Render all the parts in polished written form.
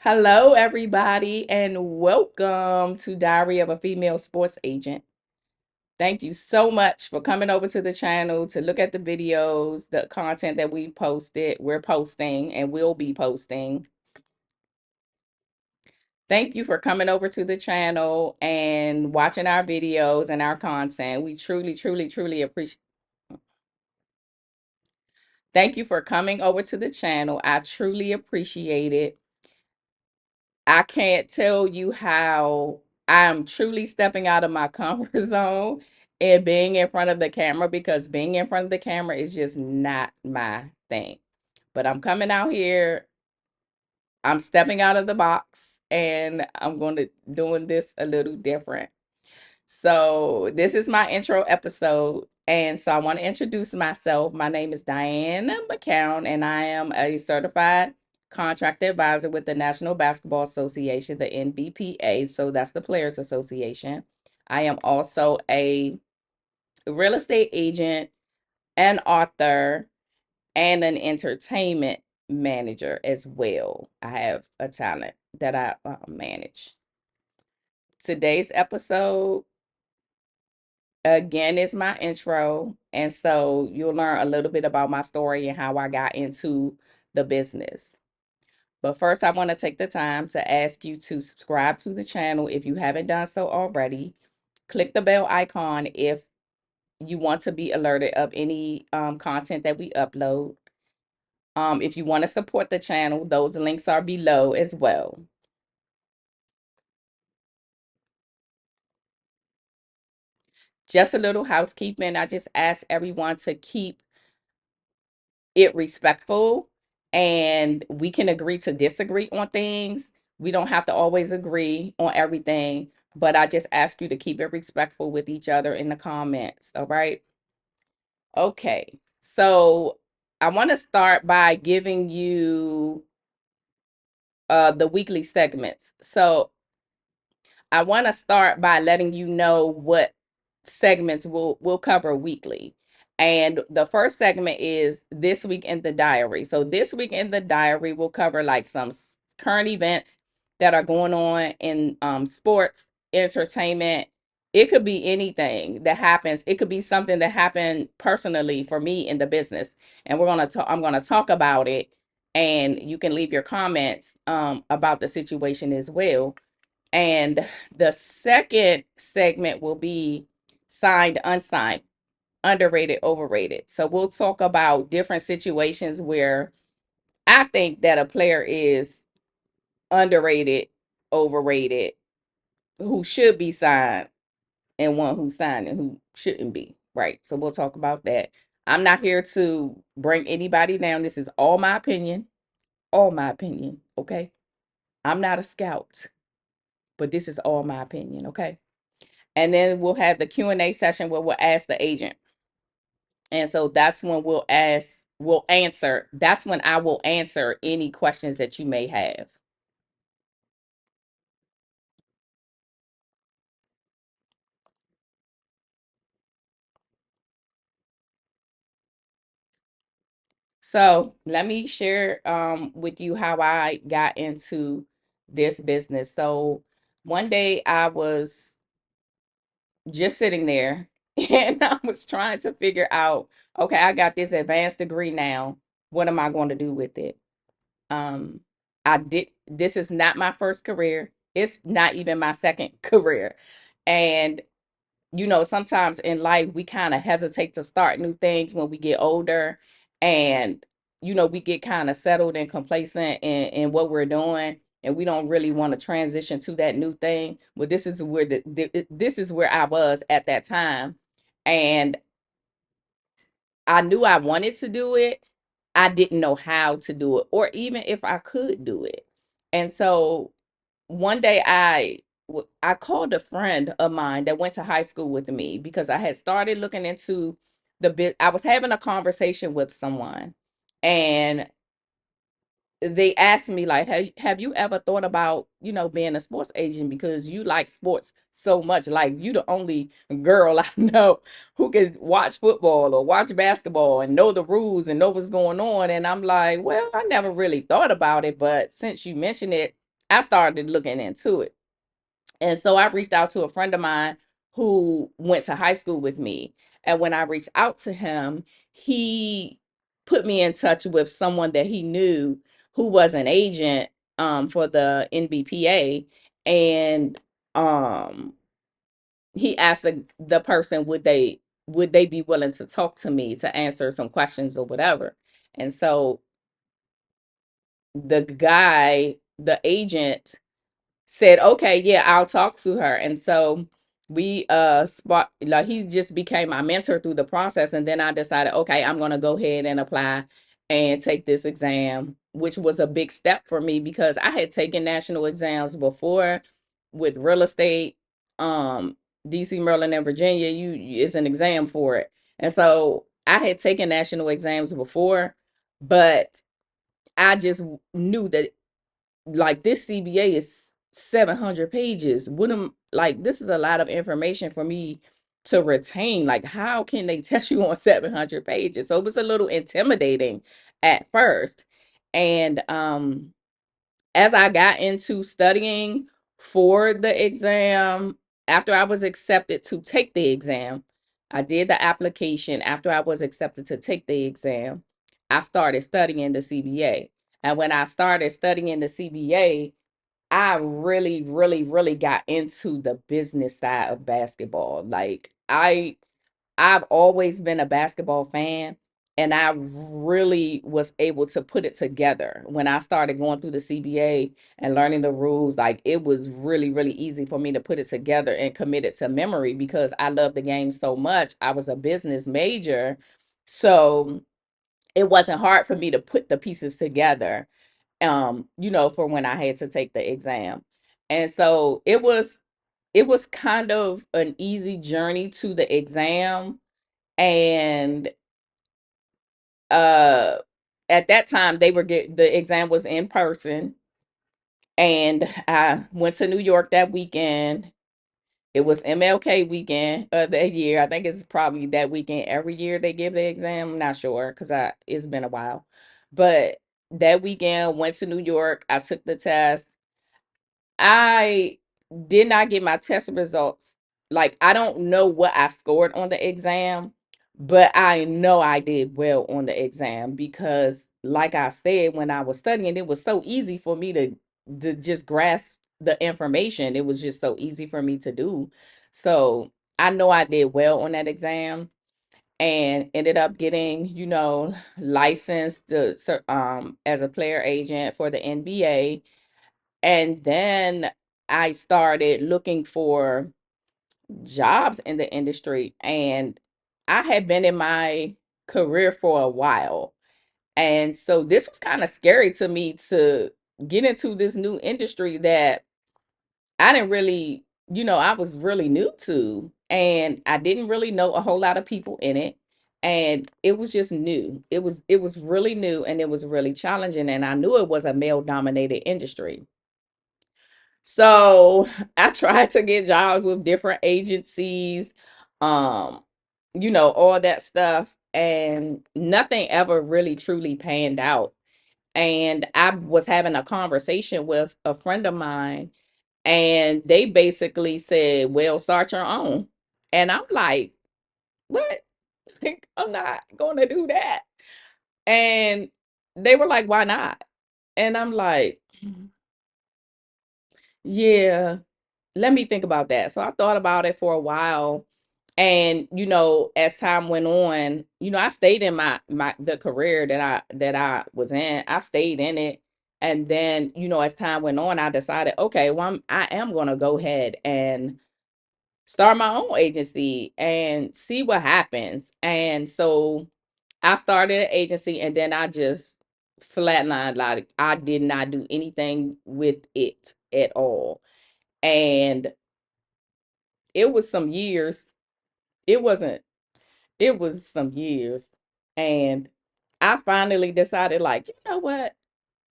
Hello, everybody, and welcome to Diary of a Female Sports Agent. Thank you so much for coming over to the channel to look at the videos, the content that we're posting, and will be posting. Thank you for coming over to the channel and watching our videos and our content. We truly, truly, truly appreciate. Thank you for coming over to the channel. I truly appreciate it. I can't tell you how I'm truly stepping out of my comfort zone and being in front of the camera because being in front of the camera is just not my thing. But I'm coming out here, I'm stepping out of the box and I'm going to doing this a little different. So, this is my intro episode. And so, I want to introduce myself. My name is Diane McCown, and I am a certified contract advisor with the National Basketball Association, the NBPA. So, that's the Players Association. I am also a real estate agent, an author, and an entertainment manager as well. I have a talent that I manage. Today's episode again is my intro, and so you'll learn a little bit about my story and how I got into the business. But first, I want to take the time to ask you to subscribe to the channel if you haven't done so already. Click the bell icon if you want to be alerted of any content that we upload. If you want to support the channel, those links are below as well. Just a little housekeeping. I just ask everyone to keep it respectful, and we can agree to disagree on things. We don't have to always agree on everything, but I just ask you to keep it respectful with each other in the comments. All right. Okay. So I want to start by giving you the weekly segments. So I want to start by letting you know what segments we'll cover weekly. And the first segment is This Week in the Diary. So this week in the diary will cover like some current events that are going on in sports, entertainment. It could be anything that happens. It could be something that happened personally for me in the business. And I'm gonna talk about it, and you can leave your comments about the situation as well. And the second segment will be signed, unsigned, underrated, overrated. So we'll talk about different situations where I think that a player is underrated, overrated, who should be signed, and one who's signed and who shouldn't be. Right. So we'll talk about that. I'm not here to bring anybody down. This is all my opinion. All my opinion. Okay. I'm not a scout, but this is all my opinion. Okay. And then we'll have the Q&A session where we'll ask the agent. And so that's when we'll answer. That's when I will answer any questions that you may have. So let me share with you how I got into this business. So one day I was just sitting there and I was trying to figure out, okay, I got this advanced degree now. What am I going to do with it? Um, this is not my first career. It's not even my second career. And sometimes in life we kind of hesitate to start new things when we get older, and we get kind of settled and complacent in what we're doing, and we don't really want to transition to that new thing. But this is where this is where I was at that time, and I knew I wanted to do it. I didn't know how to do it or even if I could do it. And so one day I called a friend of mine that went to high school with me because I had started looking into the bit. I was having a conversation with someone, and they asked me like, hey, have you ever thought about being a sports agent because you like sports so much? Like, you the only girl I know who can watch football or watch basketball and know the rules and know what's going on. And I'm like, well, I never really thought about it, but since you mentioned it, I started looking into it. And so I reached out to a friend of mine who went to high school with me. And when I reached out to him, he put me in touch with someone that he knew who was an agent for the NBPA. And um, he asked the person, would they be willing to talk to me to answer some questions or whatever. And so the agent said, okay, yeah, I'll talk to her. And so we spot like he just became my mentor through the process. And then I decided, okay, I'm gonna go ahead and apply and take this exam, which was a big step for me because I had taken national exams before with real estate. DC, Maryland, and Virginia, you it's an exam for it. And so I had taken national exams before, but I just knew that like this CBA is 700 pages. Like this is a lot of information for me to retain. Like how can they test you on 700 pages? So it was a little intimidating at first. And as I got into studying for the exam, after I was accepted to take the exam, I did the application. After I was accepted to take the exam, I started studying the CBA. And when I started studying the CBA, I really, really, really got into the business side of basketball. Like I've always been a basketball fan, and I really was able to put it together when I started going through the CBA and learning the rules. Like it was really, really easy for me to put it together and commit it to memory because I love the game so much. I was a business major, so it wasn't hard for me to put the pieces together, for when I had to take the exam. And so it was kind of an easy journey to the exam. And uh at that time the exam was in person, and I went to New York that weekend. It was MLK weekend of that year. I think it's probably that weekend every year they give the exam. I'm not sure because I it's been a while. But that weekend went to New York. I took the test. I did not get my test results. Like, I don't know what I scored on the exam, but I know I did well on the exam because, like I said, when I was studying, it was so easy for me to just grasp the information. It was just so easy for me to do. So I know I did well on that exam and ended up getting, licensed as a player agent for the NBA. And then I started looking for jobs in the industry. And I had been in my career for a while. And so this was kind of scary to me to get into this new industry that I didn't really, I was really new to. And I didn't really know a whole lot of people in it. And it was just new. It was really new and it was really challenging. And I knew it was a male dominated industry. So I tried to get jobs with different agencies, um, all that stuff, and nothing ever really truly panned out. And I was having a conversation with a friend of mine, and they basically said, well, start your own. And I'm like, what? Like, I'm not going to do that. And they were like, why not? And I'm like, yeah. Let me think about that. So I thought about it for a while. And as time went on, I stayed in my the career that I was in. I stayed in it. And then, as time went on, I decided, okay, well, I am gonna go ahead and start my own agency and see what happens. And so I started an agency and then I just flatlined, like I did not do anything with it at all. And it was some years. It wasn't, it was some years. And I finally decided, like, you know what?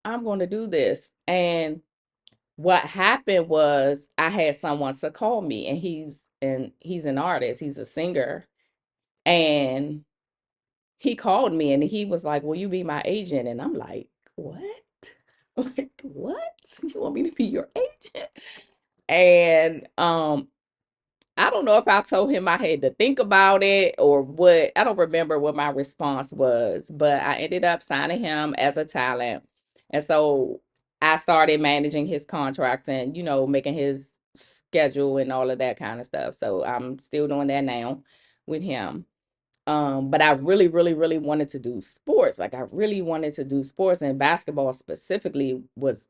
I'm going to do this. And what happened was I had someone to call me, and he's an artist, he's a singer. And he called me and he was like, will you be my agent? And I'm like, what? Like, what? You want me to be your agent? And I don't know if I told him I had to think about it or what. I don't remember what my response was, but I ended up signing him as a talent. And so I started managing his contracts and, making his schedule and all of that kind of stuff. So I'm still doing that now with him. But I really, really, really wanted to do sports. Like I really wanted to do sports, and basketball specifically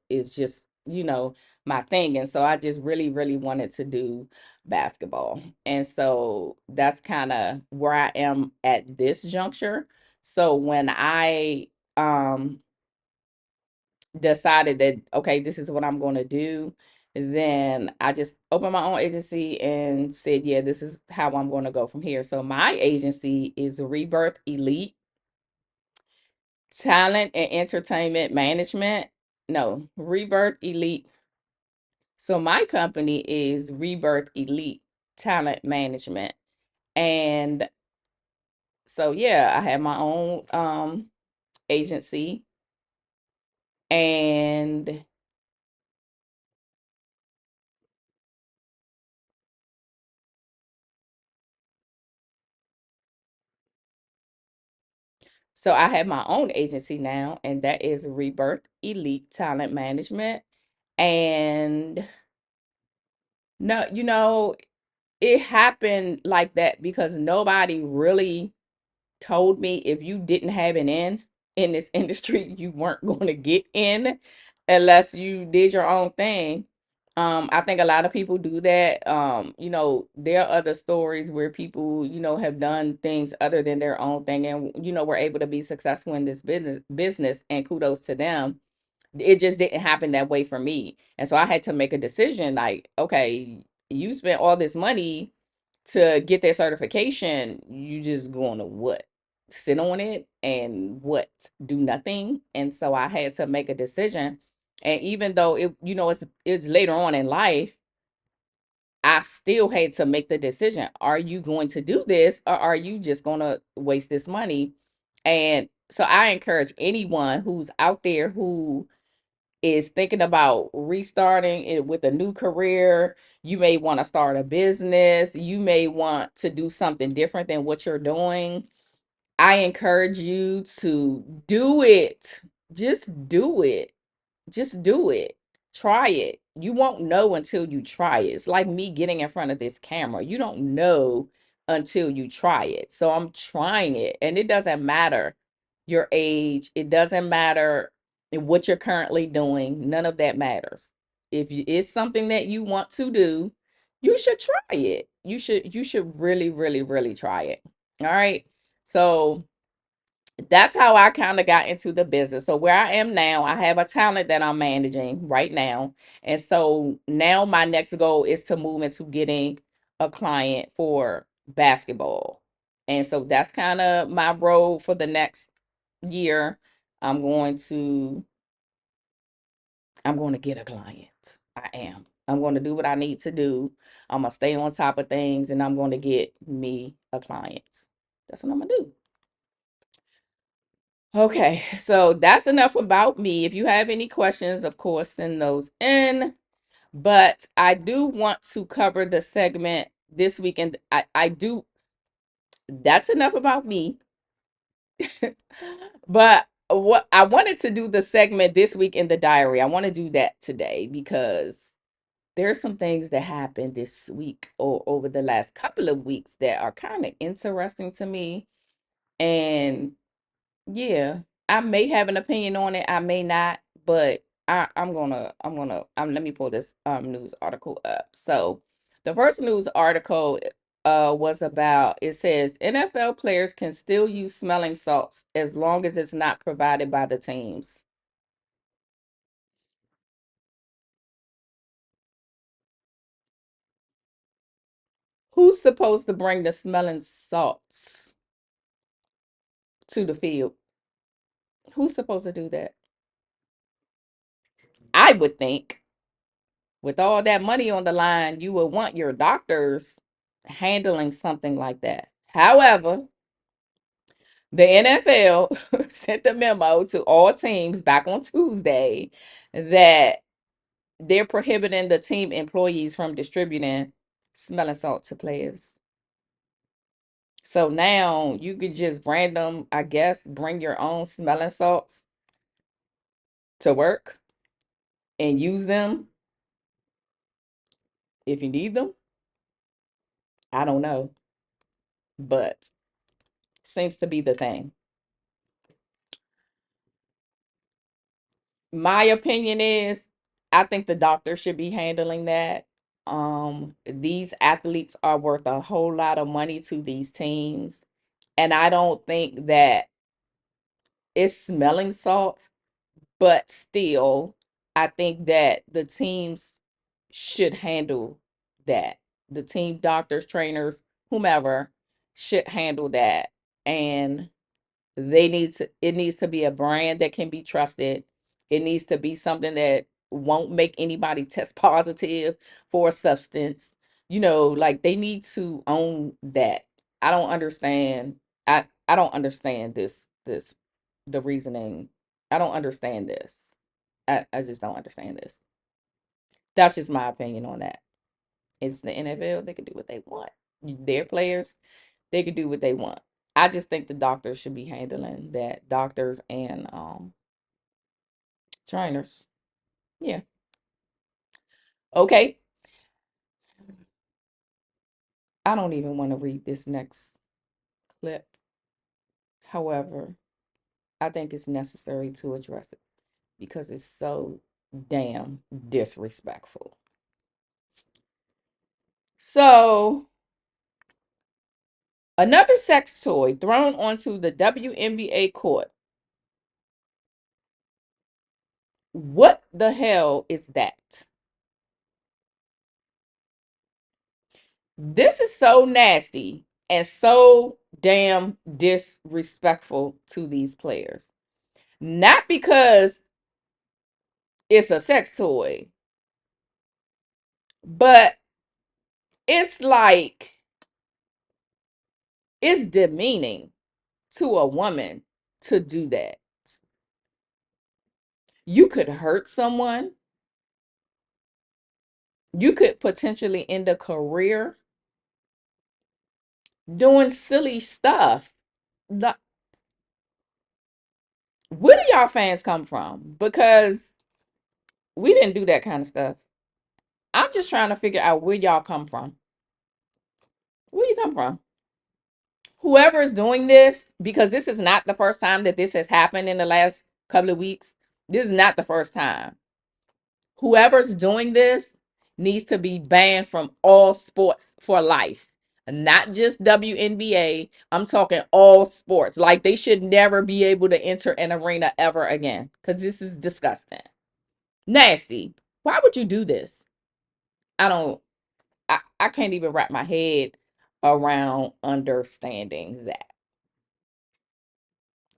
is just, my thing. And so I just really, really wanted to do basketball. And so that's kind of where I am at this juncture. So when I decided that, okay, this is what I'm going to do, then I just opened my own agency and said, yeah, this is how I'm going to go from here. So my agency is Rebirth Elite Talent and Entertainment Management. No, Rebirth Elite. So my company is Rebirth Elite Talent Management. And so yeah, I have my own agency, and so I have my own agency now, and that is Rebirth Elite Talent Management. And no, it happened like that because nobody really told me if you didn't have an in this industry, you weren't going to get in unless you did your own thing. I think a lot of people do that. There are other stories where people, have done things other than their own thing and, were able to be successful in this business, and kudos to them. It just didn't happen that way for me. And so I had to make a decision like, okay, you spent all this money to get that certification, you just going to what? Sit on it and what? Do nothing. And so I had to make a decision. And even though it's later on in life, I still had to make the decision. Are you going to do this, or are you just going to waste this money? And so I encourage anyone who's out there who is thinking about restarting it with a new career. You may want to start a business. You may want to do something different than what you're doing. I encourage you to do it. Just do it. Just do it. Try it. You won't know until you try it. It's like me getting in front of this camera. You don't know until you try it. So I'm trying it, and it doesn't matter your age. It doesn't matter what you're currently doing. None of that matters. If it's something that you want to do, you should try it. You should really, really, really try it. All right. So that's how I kind of got into the business. So where I am now, I have a talent that I'm managing right now. And so now my next goal is to move into getting a client for basketball. And so that's kind of my role for the next year. I'm going to I'm going to get a client. I am. I'm going to do what I need to do. I'm going to stay on top of things, and I'm going to get me a client. That's what I'm going to do. Okay, so that's enough about me. If you have any questions, of course, send those in. But I do want to cover the segment this weekend. I do. That's enough about me. But what I wanted to do the segment this week in the diary. I want to do that today because there's some things that happened this week or over the last couple of weeks that are kind of interesting to me. And yeah, I may have an opinion on it. I may not, but let me pull this news article up. So the first news article was about, it says NFL players can still use smelling salts as long as it's not provided by the teams. Who's supposed to bring the smelling salts to the field? Who's supposed to do that? I would think with all that money on the line, you would want your doctors handling something like that. However, the NFL sent a memo to all teams back on Tuesday that they're prohibiting the team employees from distributing smelling salt to players. So now you could just random, I guess, bring your own smelling salts to work and use them if you need them. I don't know, but seems to be the thing. My opinion is I think the doctor should be handling that. These athletes are worth a whole lot of money to these teams, and I don't think that it's smelling salts, but still, I think that the teams should handle that. The team doctors, trainers, whomever should handle that. And it needs to be a brand that can be trusted. It needs to be something that won't make anybody test positive for a substance. Like they need to own that. I don't understand. I don't understand this the reasoning. I don't understand this. I just don't understand this. That's just my opinion on that. It's the NFL. They can do what they want. Their players, they can do what they want. I just think the doctors should be handling that. Doctors and trainers. Yeah. Okay. I don't even want to read this next clip. However, I think it's necessary to address it because it's so damn disrespectful. So, another sex toy thrown onto the WNBA court. What the hell is that? This is so nasty and so damn disrespectful to these players. Not because it's a sex toy, but it's like it's demeaning to a woman to do that. You could hurt someone. You could potentially end a career doing silly stuff. Where do y'all fans come from? Because we didn't do that kind of stuff. I'm just trying to figure out where y'all come from. Where you come from? Whoever is doing this, because this is not the first time that this has happened in the last couple of weeks. This is not the first time. Whoever's doing this needs to be banned from all sports for life. Not just WNBA. I'm talking all sports. Like they should never be able to enter an arena ever again. Because this is disgusting. Nasty. Why would you do this? I don't I can't even wrap my head around understanding that.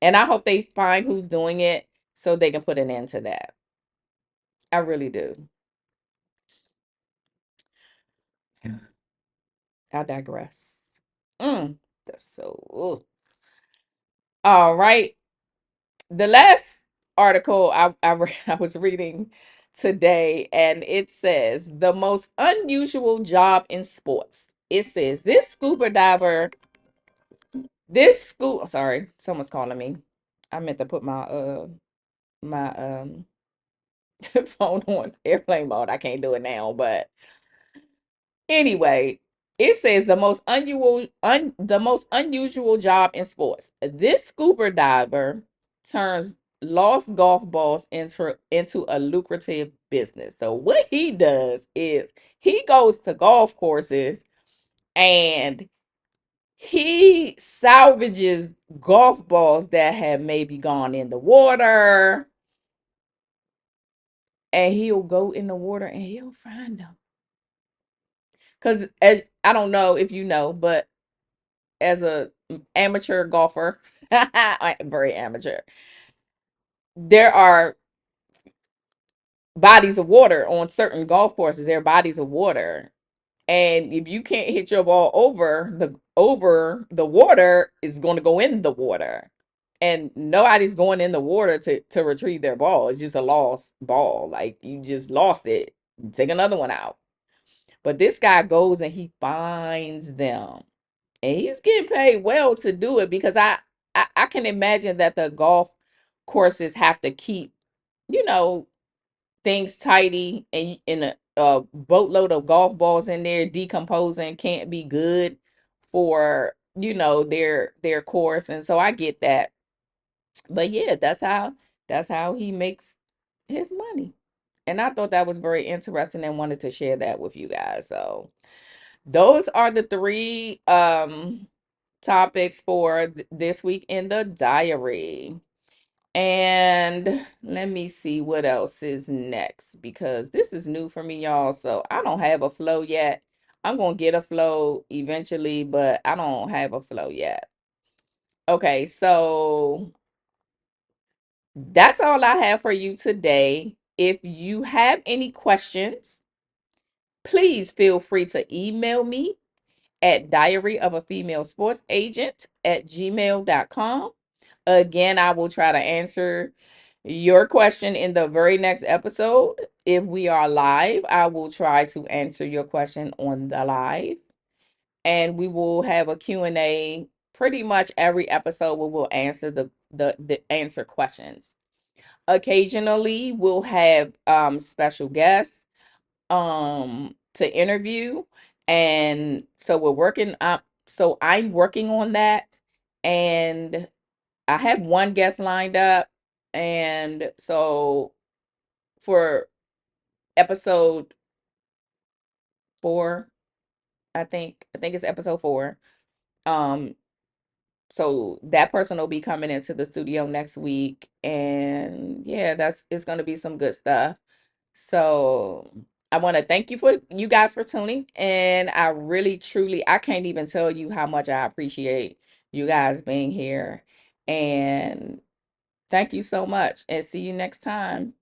And I hope they find who's doing it so they can put an end to that. I really do. I digress. That's so. Ugh. All right. The last article I was reading today, and it says the most unusual job in sports. It says this scuba diver, this school. Sorry, someone's calling me. I meant to put my phone on airplane mode. I can't do it now, but anyway, it says the most unusual job in sports. This scuba diver turns lost golf balls into a lucrative business. So what he does is he goes to golf courses and he salvages golf balls that have maybe gone in the water, and he'll go in the water and he'll find them. Because I don't know if you know, but as a amateur golfer, very amateur, there are bodies of water on certain golf courses. There are bodies of water, and if you can't hit your ball over the water, it's going to go in the water, and nobody's going in the water to retrieve their ball. It's just a lost ball. Like you just lost it. Take another one out. But this guy goes and he finds them. And he's getting paid well to do it because I can imagine that the golf courses have to keep, you know, things tidy, and a boatload of golf balls in there decomposing can't be good for, their course. And so I get that. But yeah, that's how he makes his money. And I thought that was very interesting and wanted to share that with you guys. So those are the three topics for this week in the diary. And let me see what else is next because this is new for me, y'all. So I don't have a flow yet. I'm going to get a flow eventually, but I don't have a flow yet. Okay, so that's all I have for you today. If you have any questions, please feel free to email me at diaryofaFemaleSportsAgent@gmail.com. Again, I will try to answer your question in the very next episode. If we are live, I will try to answer your question on the live. And we will have a Q&A pretty much every episode where we'll answer the answer questions. Occasionally, we'll have special guests to interview, and so I'm working on that, and I have one guest lined up, and so for episode 4, I think it's episode 4. um so that person will be coming into the studio next week, and yeah, that's it's going to be some good stuff. So I want to thank you guys for tuning, and I really truly I can't even tell you how much I appreciate you guys being here, and thank you so much, and see you next time.